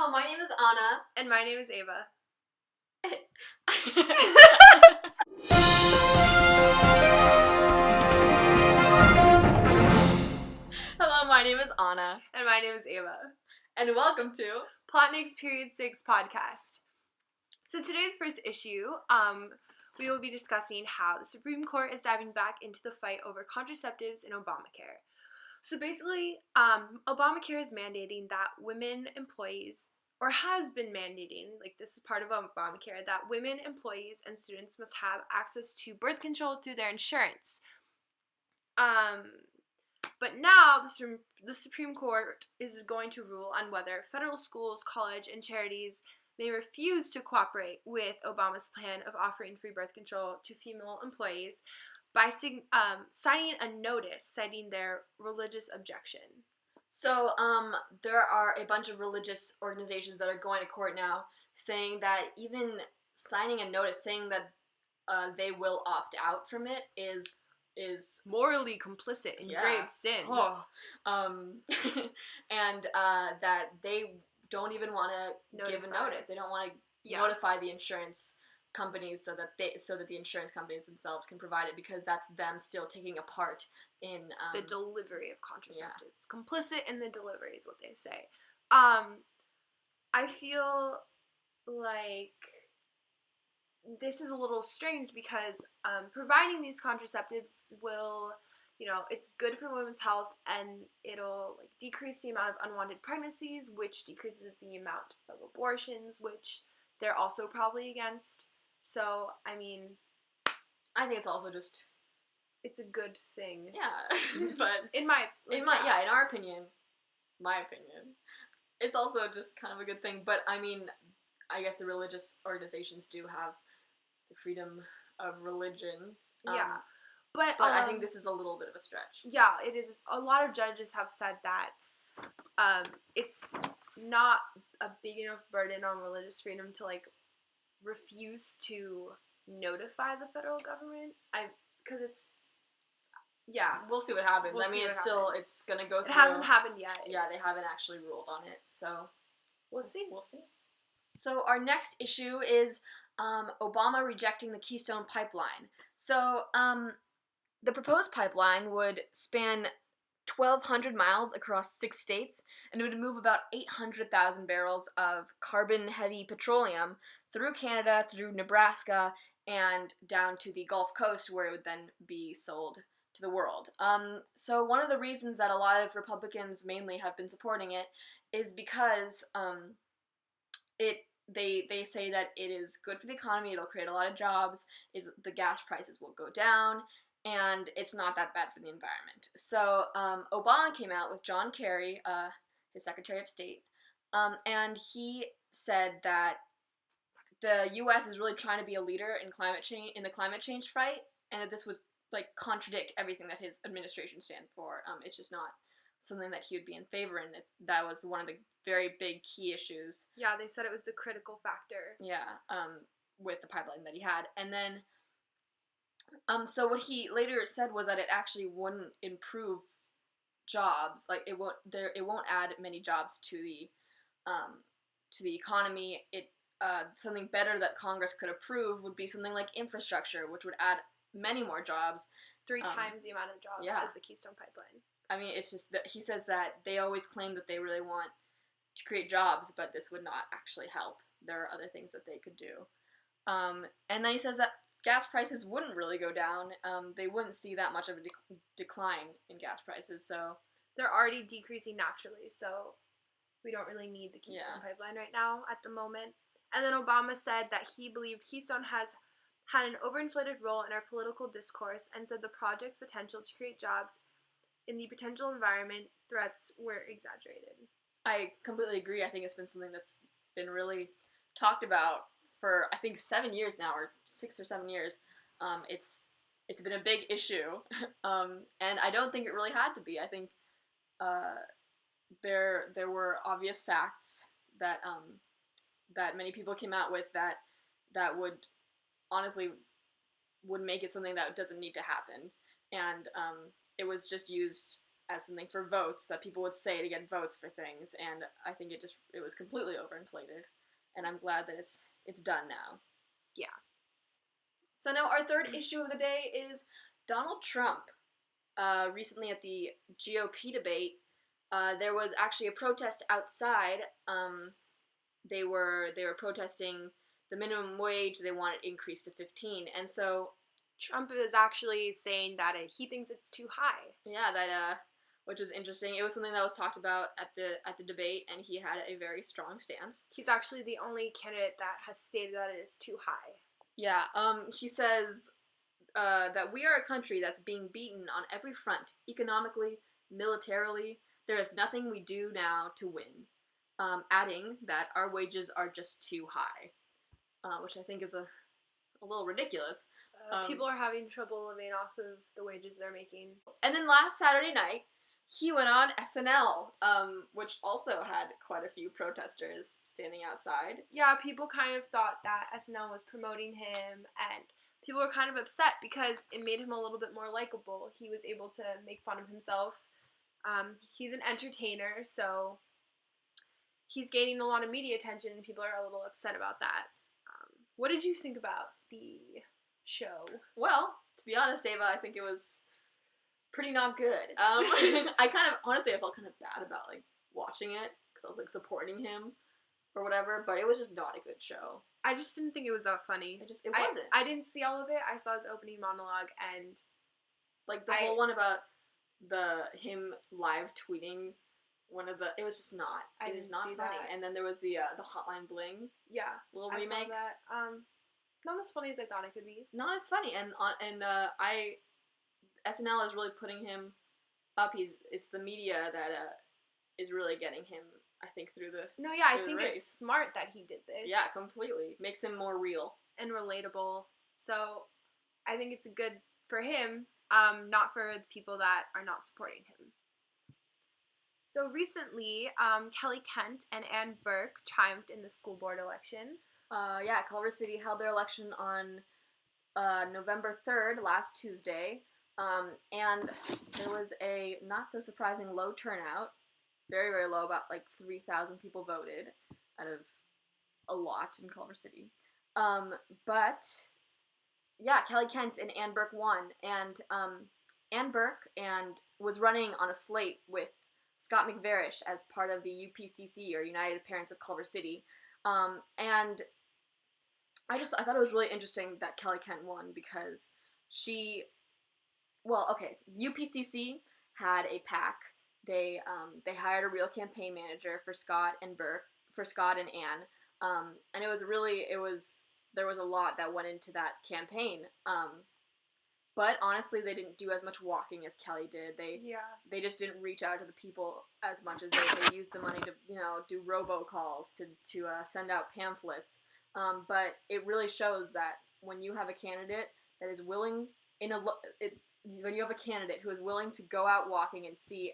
Hello, my name is Anna. And my name is Ava. Hello, my name is Anna. And my name is Ava. And welcome to Plotnik's Period 6 podcast. So today's first issue, we will be discussing how the Supreme Court is diving back into the fight over contraceptives in Obamacare. So basically, Obamacare is mandating that women employees, or has been mandating, like this is part of Obamacare, that women employees and students must have access to birth control through their insurance. But now the Supreme Court is going to rule on whether federal schools, college, and charities may refuse to cooperate with Obama's plan of offering free birth control to female employees by signing a notice citing their religious objection. So, there are a bunch of religious organizations that are going to court now saying that even signing a notice saying that they will opt out from it is morally complicit in grave sin. Oh. And that they don't even want to give a notice. They don't want to notify the insurance companies so that the insurance companies themselves can provide it, because that's them still taking a part in the delivery of contraceptives. Yeah. Complicit in the delivery is what they say. I feel like this is a little strange because providing these contraceptives will, it's good for women's health, and it'll decrease the amount of unwanted pregnancies, which decreases the amount of abortions, which they're also probably against. So, I mean, I think it's also just, it's a good thing. Yeah, but in our opinion, it's also just kind of a good thing. But I mean, I guess the religious organizations do have the freedom of religion. Yeah. But I think this is a little bit of a stretch. Yeah, it is. A lot of judges have said that it's not a big enough burden on religious freedom to refuse to notify the federal government. Because it's, yeah. We'll see what happens. It's gonna go through. It hasn't happened yet. Yeah, they haven't actually ruled on it, so we'll see. So our next issue is Obama rejecting the Keystone Pipeline. So the proposed pipeline would span 1,200 miles across 6 states, and it would move about 800,000 barrels of carbon-heavy petroleum through Canada, through Nebraska, and down to the Gulf Coast, where it would then be sold to the world. So one of the reasons that a lot of Republicans mainly have been supporting it is because they say that it is good for the economy, it'll create a lot of jobs, the gas prices will go down, and it's not that bad for the environment. So Obama came out with John Kerry, his Secretary of State, and he said that the U.S. is really trying to be a leader in the climate change fight, and that this would contradict everything that his administration stands for. It's just not something that he would be in favor in. That was one of the very big key issues. Yeah, they said it was the critical factor. Yeah, with the pipeline that he had, and then. So what he later said was that it actually wouldn't improve jobs. It won't add many jobs to the economy. Something better that Congress could approve would be something like infrastructure, which would add many more jobs. 3 times the amount of jobs as the Keystone Pipeline. I mean, it's just that he says that they always claim that they really want to create jobs, but this would not actually help. There are other things that they could do. And then he says that gas prices wouldn't really go down. They wouldn't see that much of a decline in gas prices, so they're already decreasing naturally, so we don't really need the Keystone Pipeline right now at the moment. And then Obama said that he believed Keystone has had an overinflated role in our political discourse, and said the project's potential to create jobs in the potential environment threats were exaggerated. I completely agree. I think it's been something that's been really talked about for, I think, 7 years now, or 6 or 7 years. It's been a big issue, and I don't think it really had to be. I think there were obvious facts that that many people came out with that would honestly would make it something that doesn't need to happen, and it was just used as something for votes that people would say to get votes for things, and I think it was completely overinflated, and I'm glad that it's done now. Yeah. So now our third issue of the day is Donald Trump. Recently at the GOP debate, there was actually a protest outside. They were protesting the minimum wage. They wanted increased to 15, and so Trump is actually saying that he thinks it's too high. Yeah, that which was interesting. It was something that was talked about at the debate, and he had a very strong stance. He's actually the only candidate that has stated that it is too high. Yeah, he says that we are a country that's being beaten on every front, economically, militarily. There is nothing we do now to win. Adding that our wages are just too high, which I think is a little ridiculous. People are having trouble living off of the wages they're making. And then last Saturday night, he went on SNL, which also had quite a few protesters standing outside. Yeah, people kind of thought that SNL was promoting him, and people were kind of upset because it made him a little bit more likable. He was able to make fun of himself. He's an entertainer, so he's gaining a lot of media attention, and people are a little upset about that. What did you think about the show? Well, to be honest, Ava, I think it was pretty not good. I felt kind of bad about, like, watching it, because I was, like, supporting him, or whatever, but it was just not a good show. I just didn't think it was that funny. It wasn't. I didn't see all of it. I saw his opening monologue, and like, the whole one about him live tweeting it was just not. It was not funny. That. And then there was the Hotline Bling. Yeah. Little remake. I saw that. Not as funny as I thought it could be. Not as funny, and SNL is really putting him up. It's the media that is really getting him, I think, through the. No, yeah, I think it's smart that he did this. Yeah, completely. Makes him more real and relatable. So, I think it's good for him, not for the people that are not supporting him. So recently, Kelly Kent and Ann Burke triumphed in the school board election. Culver City held their election on November 3rd, last Tuesday, and there was a not-so-surprising low turnout, very, very low, about, like, 3,000 people voted out of a lot in Culver City. But, yeah, Kelly Kent and Ann Burke won, and Ann Burke was running on a slate with Scott McVarish as part of the UPCC, or United Parents of Culver City, and I thought it was really interesting that Kelly Kent won because UPCC had a PAC. They hired a real campaign manager for Scott and Ann, and there was a lot that went into that campaign. But honestly, they didn't do as much walking as Kelly did. They just didn't reach out to the people as much as they used the money to, do robocalls, to send out pamphlets. But it really shows that when you have a candidate that is willing when you have a candidate who is willing to go out walking and see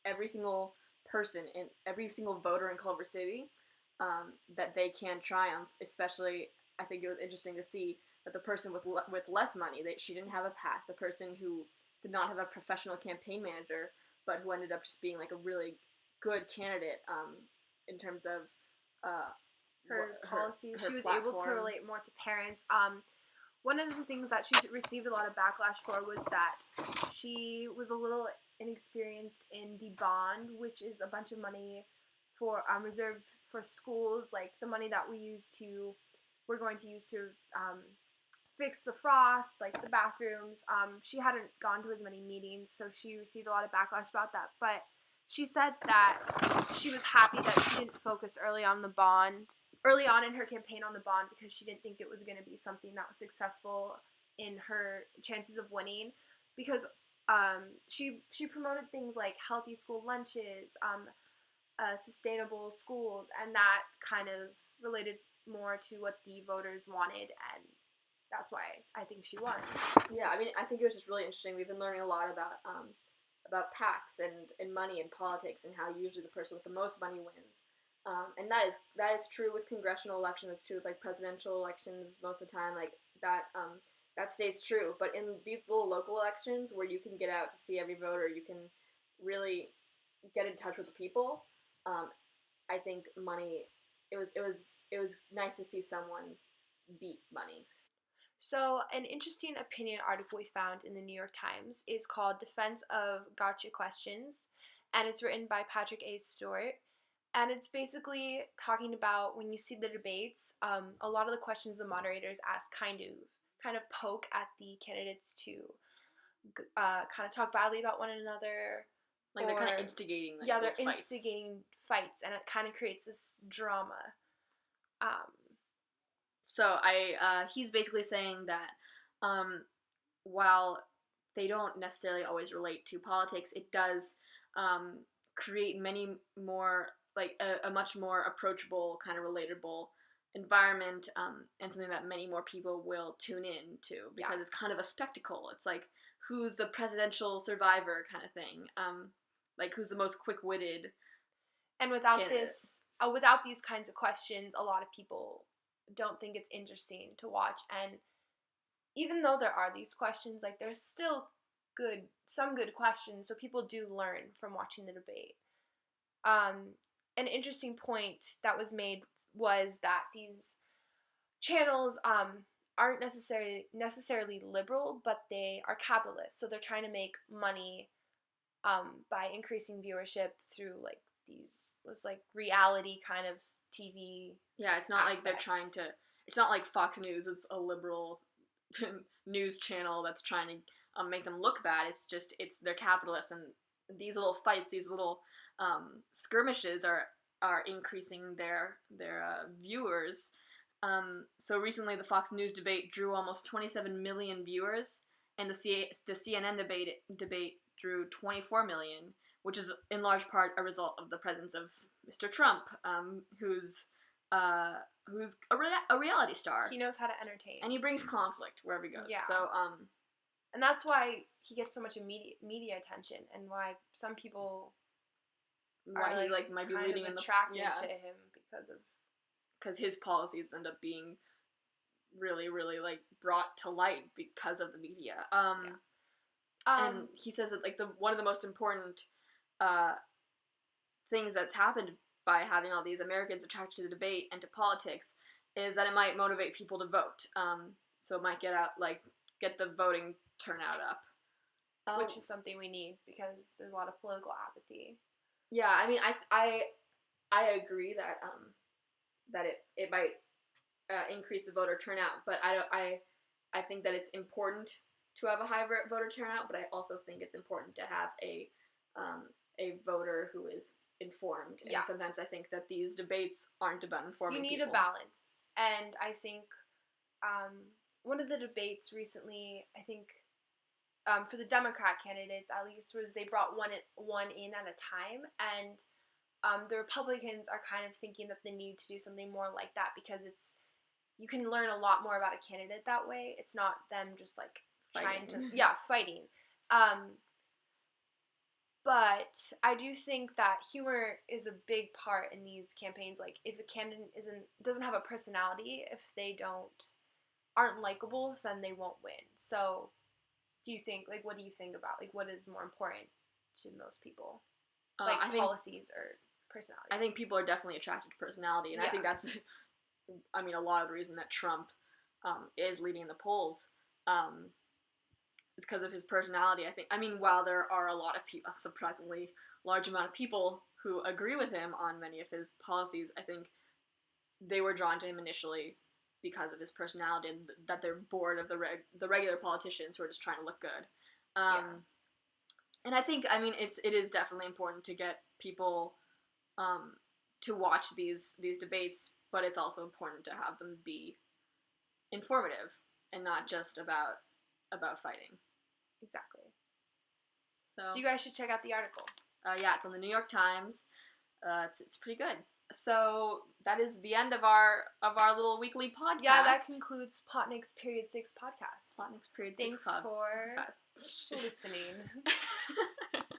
every single person and every single voter in Culver City, that they can triumph. Especially, I think it was interesting to see that the person with less money, she didn't have a PAC, the person who did not have a professional campaign manager, but who ended up just being, like, a really good candidate in terms of her policy. She was platform. Able to relate more to parents. One of the things that she received a lot of backlash for was that she was a little inexperienced in the bond, which is a bunch of money for reserved for schools, like the money that we're going to use to fix the frost, like the bathrooms. She hadn't gone to as many meetings, so she received a lot of backlash about that. But she said that she was happy that she didn't focus early on in her campaign on the bond, because she didn't think it was going to be something that was successful in her chances of winning, because she promoted things like healthy school lunches, sustainable schools, and that kind of related more to what the voters wanted, and that's why I think she won. Yeah, I mean, I think it was just really interesting. We've been learning a lot about PACs and money and politics, and how usually the person with the most money wins. And that is true with congressional elections. It's true with, like, presidential elections most of the time. Like, that stays true. But in these little local elections where you can get out to see every voter, you can really get in touch with the people. I think money. It was nice to see someone beat money. So, an interesting opinion article we found in the New York Times is called Defense of Gotcha Questions, and it's written by Patrick A. Stewart. And it's basically talking about when you see the debates, a lot of the questions the moderators ask kind of poke at the candidates to kind of talk badly about one another. Like they're kind of instigating. Like, yeah, they're fights. instigating fights, and it kind of creates this drama. So he's basically saying that while they don't necessarily always relate to politics, it does create many more, like a much more approachable, kind of relatable environment, and something that many more people will tune in to, because it's kind of a spectacle. It's like, who's the presidential survivor kind of thing, like who's the most quick-witted. And without candidate. without these kinds of questions, a lot of people don't think it's interesting to watch. And even though there are these questions, like there's still some good questions, so people do learn from watching the debate. An interesting point that was made was that these channels aren't necessarily liberal, but they are capitalist. So they're trying to make money by increasing viewership through like this like reality kind of TV. Yeah, it's not like they're trying to. It's not like Fox News is a liberal news channel that's trying to make them look bad. They're capitalists, and these little fights, these little skirmishes are increasing their viewers. So recently, the Fox News debate drew almost 27 million viewers, and the CNN debate drew 24 million, which is in large part a result of the presence of Mr. Trump, who's a reality star. He knows how to entertain, and he brings conflict wherever he goes. Yeah. So and that's why he gets so much media attention, and why some people he might be leading in attracted to him because his policies end up being really, really like brought to light because of the media. And he says that like one of the most important things that's happened by having all these Americans attracted to the debate and to politics is that it might motivate people to vote. So it might get the voting turnout up, which is something we need because there's a lot of political apathy. Yeah, I mean, I agree that that it might increase the voter turnout, but I think that it's important to have a high voter turnout, but I also think it's important to have a voter who is informed. And sometimes I think that these debates aren't about informing people. You need a balance. And I think one of the debates recently, I think for the Democrat candidates at least, was they brought one in at a time, and the Republicans are kind of thinking that they need to do something more like that, because you can learn a lot more about a candidate that way. It's not them just like fighting. But I do think that humor is a big part in these campaigns. Like, if a candidate doesn't have a personality, if they aren't likable, then they won't win. So, what do you think about, like, what is more important to most people? Like, policies or personality? I think people are definitely attracted to personality, and I think that's, a lot of the reason that Trump is leading the polls is because of his personality. While there are a lot of people, a surprisingly large amount of people who agree with him on many of his policies, I think they were drawn to him initially because of his personality, and that they're bored of the regular politicians who are just trying to look good. And I think, it is definitely important to get people to watch these debates, but it's also important to have them be informative and not just about fighting. Exactly. So you guys should check out the article. It's on the New York Times. It's pretty good. So that is the end of our little weekly podcast. Yeah, that concludes Plotnik's Period 6 podcast. Plotnik's Period 6 podcast. Thanks for listening.